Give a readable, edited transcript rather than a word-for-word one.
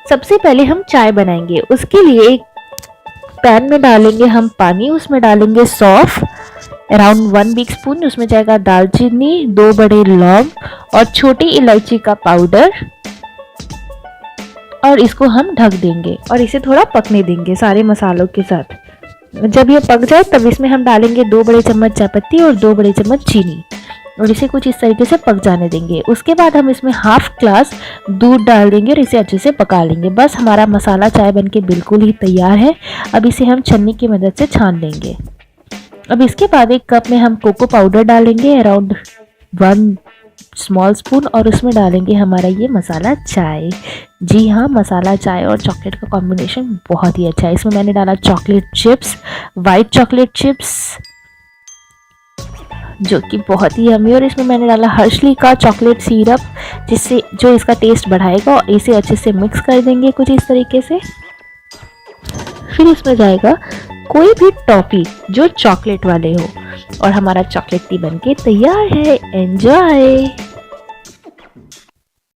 सबसे पहले हम चाय बनाएंगे। उसके लिए एक पैन में डालेंगे हम पानी, उसमें डालेंगे सौंफ अराउंड 1 बिग स्पून, उसमें जाएगा दालचीनी, 2 बड़े लौंग और छोटी इलायची का पाउडर, और इसको हम ढक देंगे और इसे थोड़ा पकने देंगे सारे मसालों के साथ। जब ये पक जाए तब इसमें हम डालेंगे 2 बड़े चम्मच चाय पत्ती और 2 बड़े चम्मच चीनी, और इसे कुछ इस तरीके से पक जाने देंगे। उसके बाद हम इसमें हाफ ग्लास दूध डाल देंगे और इसे अच्छे से पका लेंगे। बस हमारा मसाला चाय बनके बिल्कुल ही तैयार है। अब इसे हम छन्नी की मदद से छान लेंगे। अब इसके बाद एक कप में हम कोको पाउडर डालेंगे अराउंड 1 स्मॉल स्पून, और उसमें डालेंगे हमारा ये मसाला चाय। जी हाँ, मसाला चाय और चॉकलेट का कॉम्बिनेशन बहुत ही अच्छा है। इसमें मैंने डाला chocolate chips, white chocolate chips, जो कि बहुत ही यम्मी, और इसमें मैंने डाला हर्शली का चॉकलेट सिरप, जिससे जो इसका टेस्ट बढ़ाएगा। और इसे अच्छे से मिक्स कर देंगे कुछ इस तरीके से। फिर इसमें जाएगा कोई भी टॉफी जो चॉकलेट वाले हो, और हमारा चॉकलेट टी बनके तैयार है। एंजॉय।